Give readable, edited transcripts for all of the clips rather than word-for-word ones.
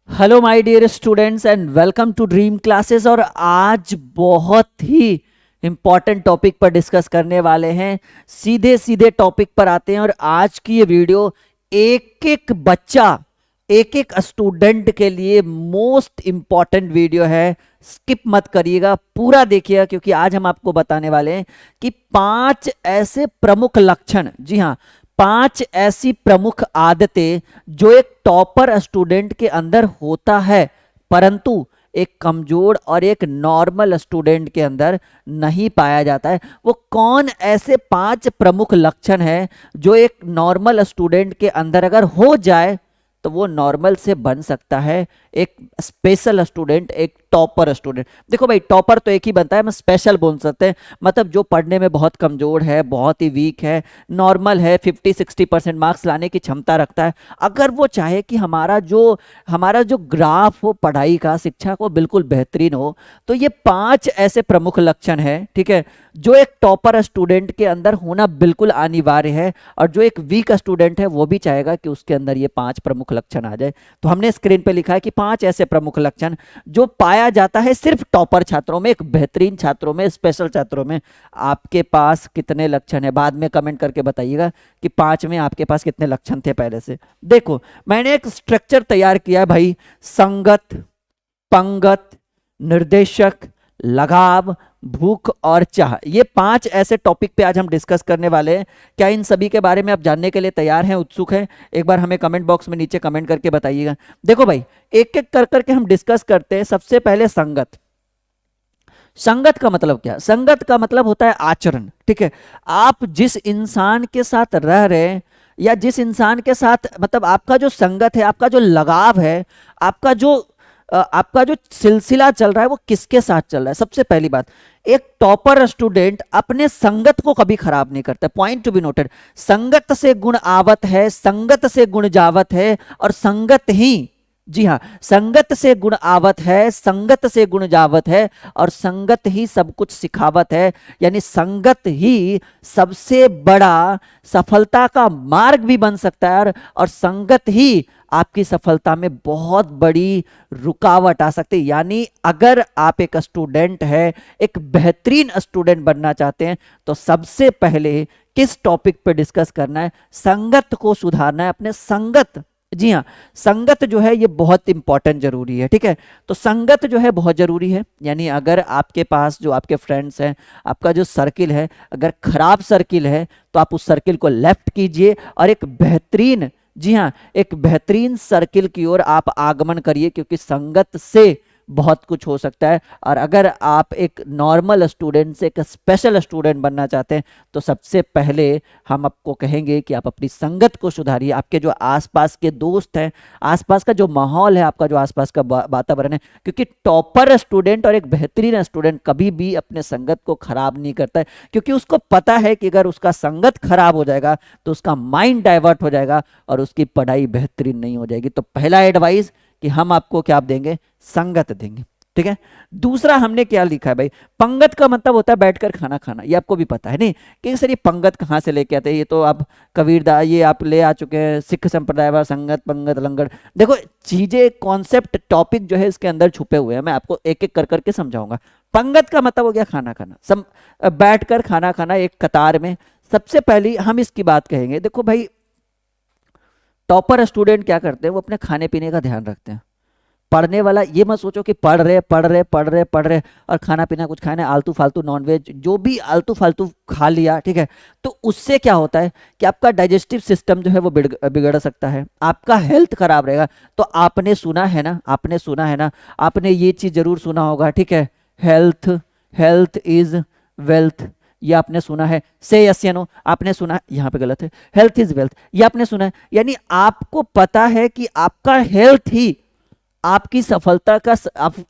Hello my dear students and welcome to dream classes. और आज बहुत ही इम्पॉर्टेंट टॉपिक पर डिस्कस करने वाले हैं। सीधे सीधे टॉपिक पर आते हैं। और आज की ये वीडियो एक एक बच्चा, एक एक स्टूडेंट के लिए मोस्ट इम्पॉर्टेंट वीडियो है। स्किप मत करिएगा, पूरा देखिएगा, क्योंकि आज हम आपको बताने वाले हैं कि 5 ऐसे प्रमुख लक्षण, जी हाँ, 5 ऐसी प्रमुख आदतें जो एक टॉपर स्टूडेंट के अंदर होता है, परंतु एक कमजोर और एक नॉर्मल स्टूडेंट के अंदर नहीं पाया जाता है। वो कौन ऐसे 5 प्रमुख लक्षण हैं जो एक नॉर्मल स्टूडेंट के अंदर अगर हो जाए तो वो नॉर्मल से बन सकता है एक स्पेशल स्टूडेंट, एक टॉपर स्टूडेंट। देखो भाई, टॉपर तो एक ही बनता है, हम स्पेशल बोल सकते हैं, मतलब जो पढ़ने में बहुत कमजोर है, बहुत ही वीक है, नॉर्मल है, 50-60% मार्क्स लाने की क्षमता रखता है। अगर वो चाहे कि हमारा जो ग्राफ हो पढ़ाई का, शिक्षा को बिल्कुल बेहतरीन हो, तो ये 5 ऐसे प्रमुख लक्षण है, ठीक है, जो एक टॉपर स्टूडेंट के अंदर होना बिल्कुल अनिवार्य है। और जो एक वीक स्टूडेंट है वो भी चाहेगा कि उसके अंदर ये 5 प्रमुख लक्षण आ जाए। तो हमने स्क्रीन पे लिखा है कि 5 ऐसे प्रमुख लक्षण जो पाया जाता है सिर्फ टॉपर छात्रों में, एक बेहतरीन छात्रों में, स्पेशल छात्रों में। आपके पास कितने लक्षण है बाद में कमेंट करके बताइएगा कि 5 में आपके पास कितने लक्षण थे पहले से। देखो, मैंने एक स्ट्रक्चर तैयार किया है भाई। संगत, पंगत, निर्देशक, लगाव, भूख और चाह, ये 5 ऐसे टॉपिक पे आज हम डिस्कस करने वाले हैं। क्या इन सभी के बारे में आप जानने के लिए तैयार हैं, उत्सुक हैं? एक बार हमें कमेंट बॉक्स में नीचे कमेंट करके बताइएगा। देखो भाई, एक एक कर करके हम डिस्कस करते हैं। सबसे पहले संगत। संगत का मतलब क्या? संगत का मतलब होता है आचरण, ठीक है। आप जिस इंसान के साथ रह रहे हैं या जिस इंसान के साथ, मतलब आपका जो संगत है, आपका जो लगाव है, आपका जो सिलसिला चल रहा है वो किसके साथ चल रहा है। सबसे पहली बात, एक टॉपर स्टूडेंट अपने संगत को कभी खराब नहीं करता। Point to be noted. संगत से गुण आवत है, संगत से गुण जावत है, और संगत ही, जी हाँ, संगत से गुण आवत है, संगत से गुण जावत है, और संगत ही सब कुछ सिखावत है। यानी संगत ही सबसे बड़ा सफलता का मार्ग भी बन सकता है, और संगत ही आपकी सफलता में बहुत बड़ी रुकावट आ सकती है। यानी अगर आप एक स्टूडेंट है, एक बेहतरीन स्टूडेंट बनना चाहते हैं, तो सबसे पहले किस टॉपिक पे डिस्कस करना है? संगत को सुधारना है, अपने संगत। जी हाँ, संगत जो है ये बहुत इंपॉर्टेंट जरूरी है, ठीक है। तो संगत जो है बहुत जरूरी है। यानी अगर आपके पास जो आपके फ्रेंड्स हैं, आपका जो सर्किल है, अगर खराब सर्किल है तो आप उस सर्किल को लेफ्ट कीजिए और एक बेहतरीन, जी हाँ, एक बेहतरीन सर्किल की ओर आप आगमन करिए, क्योंकि संगत से बहुत कुछ हो सकता है। और अगर आप एक नॉर्मल स्टूडेंट से एक स्पेशल स्टूडेंट बनना चाहते हैं, तो सबसे पहले हम आपको कहेंगे कि आप अपनी संगत को सुधारिए। आपके जो आसपास के दोस्त हैं, आसपास का जो माहौल है, आपका जो आसपास का वातावरण है, क्योंकि टॉपर स्टूडेंट और एक बेहतरीन स्टूडेंट कभी भी अपने संगत को खराब नहीं करता है, क्योंकि उसको पता है कि अगर उसका संगत खराब हो जाएगा तो उसका माइंड डाइवर्ट हो जाएगा और उसकी पढ़ाई बेहतरीन नहीं हो जाएगी। तो पहला एडवाइस कि हम आपको क्या देंगे? संगत देंगे, ठीक है। दूसरा हमने क्या लिखा है भाई? पंगत का मतलब होता है बैठकर खाना खाना। ये आपको भी पता है नहीं कि सर ये पंगत कहाँ से लेके आते हैं? ये तो आप कबीरदास, ये आप ले आ चुके हैं, सिख संप्रदाय वाला संगत, पंगत, लंगड़। देखो, चीजें, कॉन्सेप्ट, टॉपिक जो है इसके अंदर छुपे हुए हैं। मैं आपको एक एक कर करके समझाऊंगा। पंगत का मतलब हो गया खाना खाना, बैठकर खाना खाना एक कतार में। सबसे पहली हम इसकी बात कहेंगे। देखो भाई, टॉपर स्टूडेंट क्या करते हैं? वो अपने खाने पीने का ध्यान रखते हैं। पढ़ने वाला ये मत सोचो कि पढ़ रहे पढ़ रहे पढ़ रहे पढ़ रहे और खाना पीना कुछ खाना, आलतू फालतू नॉनवेज जो भी आलतू फालतू खा लिया, ठीक है। तो उससे क्या होता है कि आपका डाइजेस्टिव सिस्टम जो है वो बिगड़ सकता है, आपका हेल्थ खराब रहेगा। तो आपने सुना है ना, आपने सुना है ना, आपने ये चीज जरूर सुना होगा, ठीक है। हेल्थ, हेल्थ इज वेल्थ, ये आपने सुना है। से यस या नो, आपने सुना है? यहाँ पे गलत है, हेल्थ इज वेल्थ, ये आपने सुना है। यानी आपको पता है कि आपका हेल्थ ही आपकी सफलता का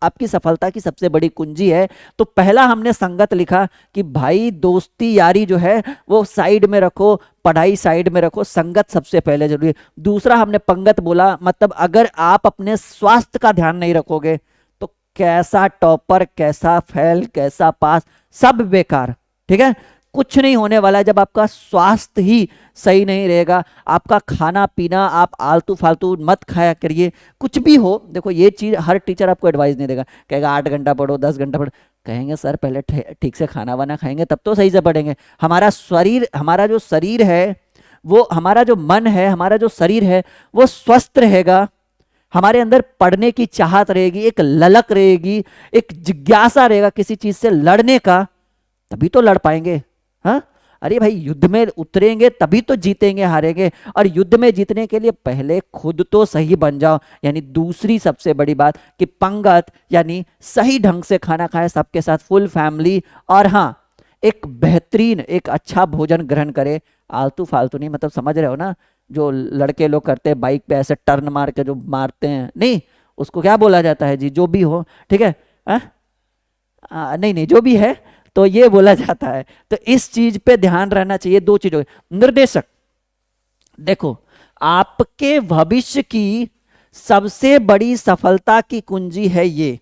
आपकी सफलता की सबसे बड़ी कुंजी है। तो पहला हमने संगत लिखा कि भाई दोस्ती यारी जो है वो साइड में रखो, पढ़ाई साइड में रखो, संगत सबसे पहले जरूरी है। दूसरा हमने पंगत बोला, मतलब अगर आप अपने स्वास्थ्य का ध्यान नहीं रखोगे तो कैसा टॉपर, कैसा फेल, कैसा पास, सब बेकार, ठीक है। कुछ नहीं होने वाला है जब आपका स्वास्थ्य ही सही नहीं रहेगा। आपका खाना पीना आप आलतू फालतू मत खाया करिए, कुछ भी हो। देखो ये चीज हर टीचर आपको एडवाइस नहीं देगा, कहेगा 8 घंटा पढ़ो 10 घंटा पढ़ो। कहेंगे सर पहले ठीक से खाना वाना खाएंगे तब तो सही से पढ़ेंगे। हमारा शरीर, हमारा जो शरीर है वो, हमारा जो मन है, हमारा जो शरीर है वो स्वस्थ रहेगा, हमारे अंदर पढ़ने की चाहत रहेगी, एक ललक रहेगी, एक जिज्ञासा रहेगा किसी चीज से लड़ने का, तभी तो लड़ पाएंगे। हाँ, अरे भाई युद्ध में उतरेंगे तभी तो जीतेंगे हारेंगे। और युद्ध में जीतने के लिए पहले खुद तो सही बन जाओ। यानी दूसरी सबसे बड़ी बात कि पंगत यानी सही ढंग से खाना खाए सबके साथ, फुल फैमिली। और हाँ, एक बेहतरीन एक अच्छा भोजन ग्रहण करे, आलतू फालतू नहीं। मतलब समझ रहे हो ना, जो लड़के लोग करते हैं बाइक पे ऐसे टर्न मार के जो मारते हैं, नहीं उसको क्या बोला जाता है जी, जो भी हो, ठीक है। नहीं नहीं, जो भी है तो ये बोला जाता है। तो इस चीज पे ध्यान रहना चाहिए। दो चीजों, निर्देशक देखो, आपके भविष्य की सबसे बड़ी सफलता की कुंजी है ये।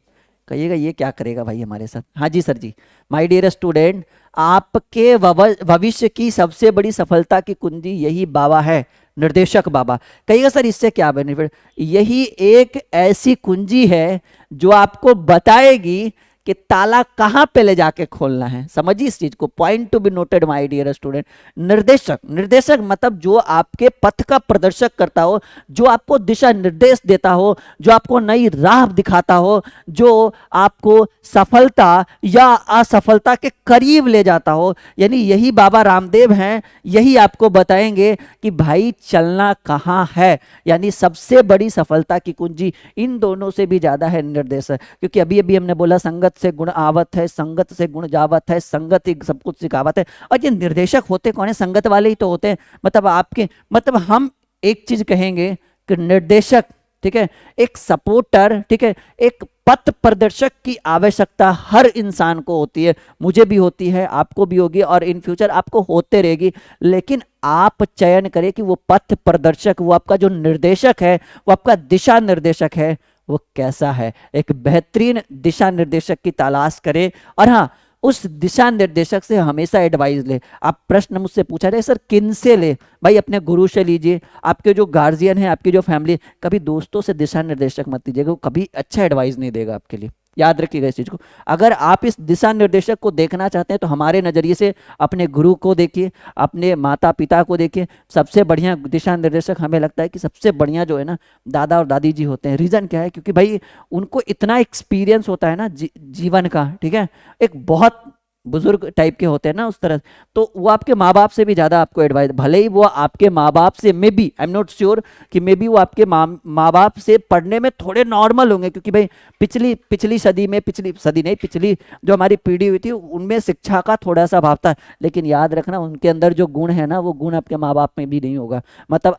कहिएगा ये क्या करेगा भाई हमारे साथ? हाँ जी सर जी। माय डियर स्टूडेंट, आपके भविष्य की सबसे बड़ी सफलता की कुंजी यही बाबा है, निर्देशक बाबा। कहिएगा सर इससे क्या बेनिफिट? यही एक ऐसी कुंजी है जो आपको बताएगी कि ताला कहां पे ले जाके खोलना है। समझिए इस चीज को, point to be noted my dear student. निर्देशक, निर्देशक मतलब जो आपके पथ का प्रदर्शक करता हो, जो आपको दिशा निर्देश देता हो, जो आपको नई राह दिखाता हो, जो आपको सफलता या असफलता के करीब ले जाता हो। यानी यही बाबा रामदेव हैं, यही आपको बताएंगे कि भाई चलना कहां है। यानी सबसे बड़ी सफलता की कुंजी इन दोनों से भी ज्यादा है निर्देशक। क्योंकि अभी अभी हमने बोला संगत से गुण आवत है, संगत से गुण जावत है, संगत ही सब कुछ सिखावत है। और ये निर्देशक होते कौन है? संगत वाले ही तो होते हैं। मतलब आपके, मतलब हम एक चीज कहेंगे कि निर्देशक, ठीक है, एक सपोर्टर, ठीक है, एक पथ प्रदर्शक की आवश्यकता हर इंसान को होती है। मुझे भी होती है, आपको भी होगी और इन फ्यूचर आपको होते रहेगी। लेकिन आप चयन करें कि वो पथ प्रदर्शक, वो आपका जो निर्देशक है, वो आपका दिशा निर्देशक है, वो कैसा है। एक बेहतरीन दिशा निर्देशक की तलाश करें। और हाँ, उस दिशा निर्देशक से हमेशा एडवाइस ले। आप प्रश्न मुझसे पूछा जाए सर किन से ले? भाई अपने गुरु से लीजिए, आपके जो गार्जियन है, आपकी जो फैमिली। कभी दोस्तों से दिशा निर्देशक मत लीजिएगा, वो कभी अच्छा एडवाइस नहीं देगा आपके लिए। याद रखिएगा इस चीज को। अगर आप इस दिशा निर्देशक को देखना चाहते हैं तो हमारे नजरिए से अपने गुरु को देखिए, अपने माता पिता को देखिए। सबसे बढ़िया दिशा निर्देशक हमें लगता है कि सबसे बढ़िया जो है ना, दादा और दादी जी होते हैं। रीजन क्या है? क्योंकि भाई उनको इतना एक्सपीरियंस होता है ना जीवन का, ठीक है, एक बहुत बुजुर्ग टाइप के होते हैं ना उस तरह। तो वो आपके माँ बाप से भी ज्यादा आपको एडवाइस, भले ही वो आपके माँ बाप से, may be, I am not sure कि मे बी वो आपके माँ बाप से पढ़ने में थोड़े नॉर्मल होंगे। क्योंकि भाई पिछली सदी में, पिछली सदी नहीं, पिछली जो हमारी पीढ़ी हुई थी उनमें शिक्षा का थोड़ा सा अभाव था। लेकिन याद रखना, उनके अंदर जो गुण है ना, वो गुण आपके माँ बाप में भी नहीं होगा। मतलब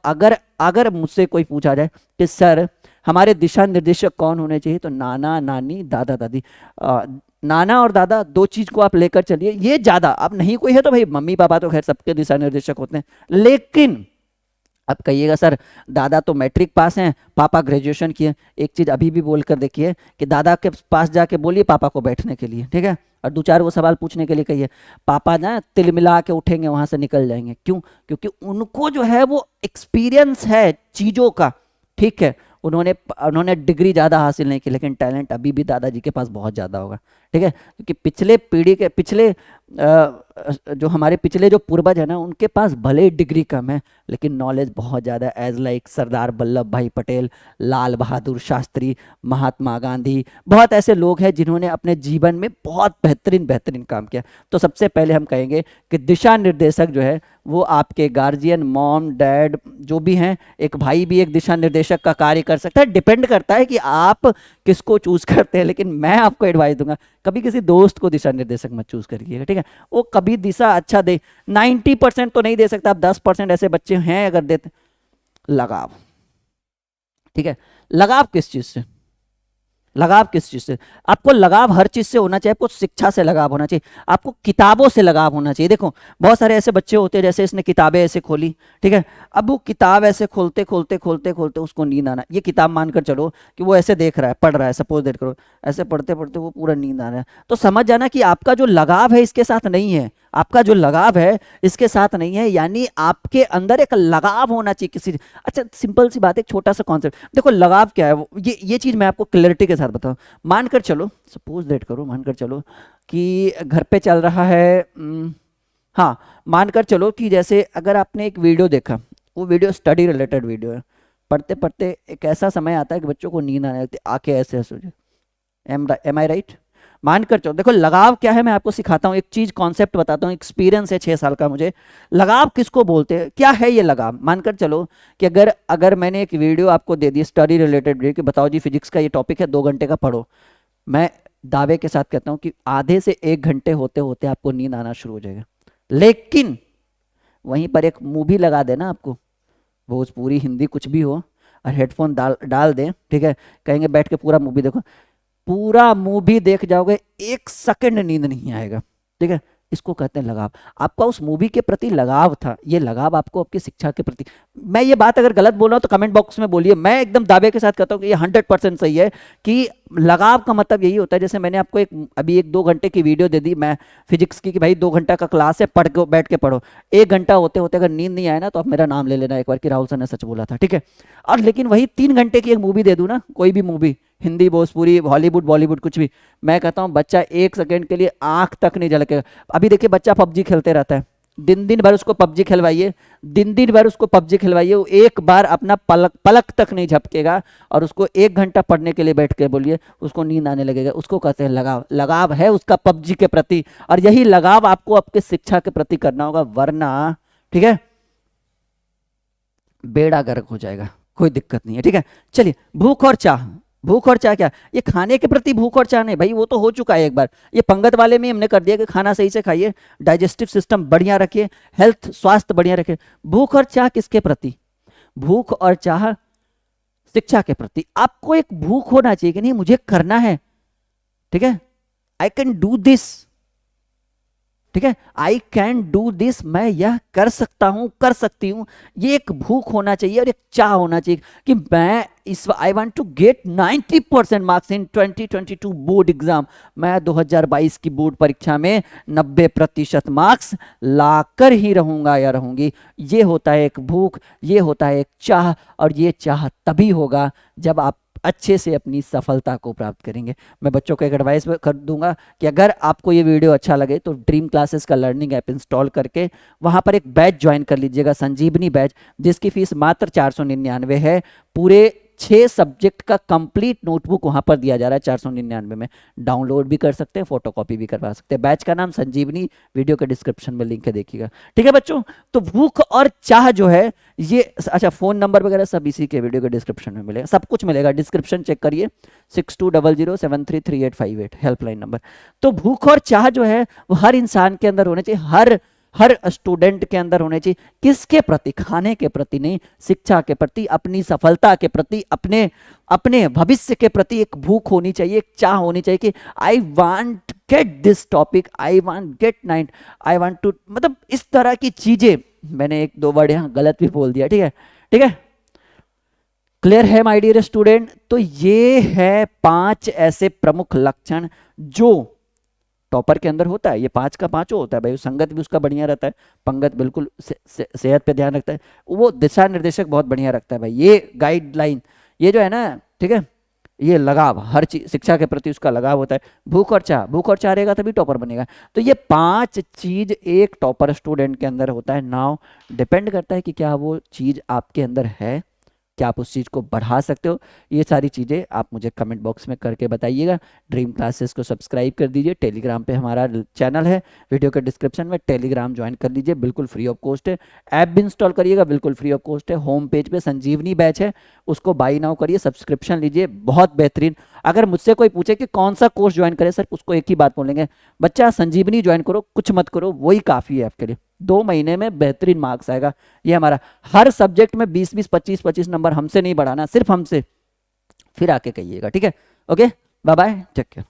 अगर मुझसे कोई पूछा जाए कि सर हमारे दिशा निर्देशक कौन होने चाहिए, तो नाना नानी दादा दादी। नाना और दादा दो चीज को आप लेकर चलिए, ये ज्यादा। अब नहीं कोई है तो भाई मम्मी पापा तो खैर सबके दिशा निर्देशक होते हैं। लेकिन अब कहिएगा सर दादा तो मैट्रिक पास हैं, पापा ग्रेजुएशन किए। एक चीज अभी भी बोलकर देखिए कि दादा के पास जाके बोलिए पापा को बैठने के लिए, ठीक है, और दो चार वो सवाल पूछने के लिए कहिए। पापा ना तिल मिला के उठेंगे, वहां से निकल जाएंगे। क्यों? क्योंकि उनको जो है वो एक्सपीरियंस है चीजों का, ठीक है। उन्होंने डिग्री ज्यादा हासिल नहीं की, लेकिन टैलेंट अभी भी दादाजी के पास बहुत ज्यादा होगा, ठीक है। क्योंकि पिछले पीढ़ी के जो हमारे पिछले जो पूर्वज है ना, उनके पास भले ही डिग्री कम है लेकिन नॉलेज बहुत ज़्यादा है। एज लाइक सरदार वल्लभ भाई पटेल, लाल बहादुर शास्त्री, महात्मा गांधी, बहुत ऐसे लोग हैं जिन्होंने अपने जीवन में बहुत बेहतरीन काम किया। तो सबसे पहले हम कहेंगे कि दिशा निर्देशक जो है वो आपके गार्जियन, मॉम डैड जो भी हैं, एक भाई भी एक दिशा निर्देशक का कार्य कर सकता है। डिपेंड करता है कि आप किसको चूज करते हैं। लेकिन मैं आपको एडवाइस दूंगा, कभी किसी दोस्त को दिशा निर्देशक मत चूज करिएगा, ठीक है। वो कभी दिशा अच्छा दे, 90% तो नहीं दे सकता, आप 10% ऐसे बच्चे हैं अगर देते। लगाव, ठीक है, लगाव किस चीज से? लगाव किस चीज से? आपको लगाव हर चीज से होना चाहिए। आपको शिक्षा से लगाव होना चाहिए, आपको किताबों से लगाव होना चाहिए। देखो बहुत सारे ऐसे बच्चे होते हैं, जैसे इसने किताबें ऐसे खोली, ठीक है, अब वो किताब ऐसे खोलते खोलते खोलते खोलते उसको नींद आना। ये किताब मानकर चलो कि वो ऐसे देख रहा है, पढ़ रहा है, सपोज दैट करो, ऐसे पढ़ते पढ़ते वो पूरा नींद आ रहा है, तो समझ जाना कि आपका जो लगाव है इसके साथ नहीं है, आपका जो लगाव है इसके साथ नहीं है, यानी आपके अंदर एक लगाव होना चाहिए किसी। अच्छा सिंपल सी बात है, एक छोटा सा कॉन्सेप्ट देखो, लगाव क्या है ये चीज मैं आपको क्लैरिटी के साथ बताऊं। मानकर चलो, सपोज दैट करो, मानकर चलो कि घर पे चल रहा है हाँ, मानकर चलो कि जैसे अगर आपने एक वीडियो देखा, वो वीडियो स्टडी रिलेटेड वीडियो है, पढ़ते पढ़ते एक ऐसा समय आता है कि बच्चों को नींद आने लगती है, आंखें ऐसे ऐसे हो जाए। एम आई राइट? मानकर चलो, देखो लगाव क्या है मैं आपको सिखाता हूँ, एक चीज कॉन्सेप्ट बताता हूँ, एक्सपीरियंस है 6 साल का मुझे। लगाव किसको बोलते हैं, क्या है ये लगाव? मानकर चलो कि अगर अगर मैंने एक वीडियो आपको दे दी स्टडी रिलेटेड वीडियो कि बताओ जी फिजिक्स का ये टॉपिक है, 2 घंटे का पढ़ो, मैं दावे के साथ कहता हूँ कि आधे से 1 घंटे होते होते आपको नींद आना शुरू हो जाएगा। लेकिन वहीं पर एक मूवी लगा देना आपको, भोजपुरी हिंदी कुछ भी हो, और हेडफोन डाल डाल दें, ठीक है, कहेंगे बैठ के पूरा मूवी देखो, पूरा मूवी देख जाओगे, 1 सेकंड नींद नहीं आएगा, ठीक है। इसको कहते हैं लगाव। आपका उस मूवी के प्रति लगाव था, ये लगाव आपको आपकी शिक्षा के प्रति। मैं ये बात अगर गलत बोल रहा हूं तो कमेंट बॉक्स में बोलिए, मैं एकदम दावे के साथ कहता हूं कि ये 100% सही है कि लगाव का मतलब यही होता है। जैसे मैंने आपको अभी 1-2 घंटे की वीडियो दे दी मैं फिजिक्स की कि भाई 2 घंटा का क्लास है, पढ़ के बैठ के पढ़ो, 1 घंटा होते होते अगर नींद नहीं आए ना तो आप मेरा नाम ले लेना एक बार कि राहुल सर ने सच बोला था, ठीक है। और लेकिन वही 3 घंटे की एक मूवी दे दूं ना, कोई भी मूवी, हिंदी भोजपुरी हॉलीवुड बॉलीवुड कुछ भी, मैं कहता हूं बच्चा 1 सेकंड के लिए आंख तक नहीं झलकेगा। अभी देखिए बच्चा पबजी खेलते रहता है, दिन दिन भर उसको पबजी खिलवाइए, दिन दिन भर उसको पबजी खिलवाइए, वो एक बार अपना पलक पलक तक नहीं झपकेगा। और उसको 1 घंटा पढ़ने के लिए बैठ के बोलिए, उसको नींद आने लगेगा। उसको कहते हैं लगाव। लगाव है उसका पबजी के प्रति, और यही लगाव आपको आपके शिक्षा के प्रति करना होगा, वरना ठीक है बेड़ा गर्क हो जाएगा, कोई दिक्कत नहीं है, ठीक है। चलिए, भूख और चाह। भूख और चाह क्या? ये खाने के प्रति भूख और चाह नहीं भाई, वो तो हो चुका है एक बार, ये पंगत वाले में हमने कर दिया कि खाना सही से खाइए, डाइजेस्टिव सिस्टम बढ़िया रखिए, हेल्थ स्वास्थ्य बढ़िया रखिए। भूख और चाह किसके प्रति? भूख और चाह शिक्षा के प्रति। आपको एक भूख होना चाहिए कि नहीं मुझे करना है, ठीक है, आई कैन डू दिस, ठीक है, आई कैन डू दिस, मैं यह कर सकता हूं, कर सकती हूं। ये एक भूख होना चाहिए और एक चाह होना चाहिए कि मैं इस I want to get 90% marks in 2022 board exam. मैं 2022 की बोर्ड परीक्षा में 90% मार्क्स लाकर ही रहूंगा या रहूंगी। ये होता है एक भूख, ये होता है एक चाह, और ये चाह तभी होगा जब आप अच्छे से अपनी सफलता को प्राप्त करेंगे। मैं बच्चों को एक एडवाइस कर दूंगा कि अगर आपको ये वीडियो अच्छा लगे तो ड्रीम क्लासेस का लर्निंग ऐप इंस्टॉल करके वहां पर एक बैच ज्वाइन कर लीजिएगा, संजीवनी बैच, जिसकी फीस मात्र 499 है। पूरे 6 सब्जेक्ट का कंप्लीट नोटबुक वहां पर दिया जा रहा है 499 में। डाउनलोड भी कर सकते हैं, फोटोकॉपी भी करवा सकते हैं। बैच का नाम संजीवनी, वीडियो के डिस्क्रिप्शन में लिंक है, देखिएगा, ठीक है बच्चों। तो भूख और चाह जो है ये, अच्छा फोन नंबर वगैरह सब इसी के वीडियो के डिस्क्रिप्शन में मिलेगा, सब कुछ मिलेगा, डिस्क्रिप्शन चेक करिए, 6200733858 हेल्पलाइन नंबर। तो भूख और चाह जो है वो हर इंसान के अंदर होने चाहिए, हर स्टूडेंट के अंदर होने चाहिए। किसके प्रति? खाने के प्रति नहीं, शिक्षा के प्रति, अपनी सफलता के प्रति, अपने अपने भविष्य के प्रति एक भूख होनी चाहिए, एक चाह होनी चाहिए कि I want get this topic, I want get 9, I want to, मतलब इस तरह की चीजें। मैंने 1-2 वर्ड यहां गलत भी बोल दिया, ठीक है, ठीक है, क्लियर है माय डियर स्टूडेंट। तो ये है 5 ऐसे प्रमुख लक्षण जो टॉपर के अंदर होता है। ये 5 का 5 होता है भाई, संगत भी उसका बढ़िया रहता है, पंगत बिल्कुल सेहत पे ध्यान रखता है, वो दिशा निर्देशक बहुत बढ़िया रखता है भाई, ये गाइडलाइन, ये जो है ना, ठीक है, ये लगाव, हर चीज शिक्षा के प्रति उसका लगाव होता है। भूख और चाह, भूख और चाह रहेगा तभी टॉपर बनेगा। तो ये 5 चीज एक टॉपर स्टूडेंट के अंदर होता है। नाउ डिपेंड करता है कि क्या वो चीज आपके अंदर है, क्या आप उस चीज़ को बढ़ा सकते हो। ये सारी चीज़ें आप मुझे कमेंट बॉक्स में करके बताइएगा। ड्रीम क्लासेस को सब्सक्राइब कर दीजिए, टेलीग्राम पे हमारा चैनल है, वीडियो के डिस्क्रिप्शन में टेलीग्राम ज्वाइन कर लीजिए, बिल्कुल फ्री ऑफ कॉस्ट है। ऐप भी इंस्टॉल करिएगा, बिल्कुल फ्री ऑफ कॉस्ट है। होम पेज पे संजीवनी बैच है, उसको बाई नाउ करिए, सब्सक्रिप्शन लीजिए, बहुत बेहतरीन। अगर मुझसे कोई पूछे कि कौन सा कोर्स ज्वाइन करें सर, उसको एक ही बात बोलेंगे, बच्चा संजीवनी ज्वाइन करो, कुछ मत करो, वही काफ़ी है आपके लिए। 2 महीने में बेहतरीन मार्क्स आएगा। ये हमारा हर सब्जेक्ट में 20-20, 25-25 नंबर हमसे नहीं बढ़ाना, सिर्फ हमसे। फिर आके कहिएगा, ठीक है, okay, bye bye, take care.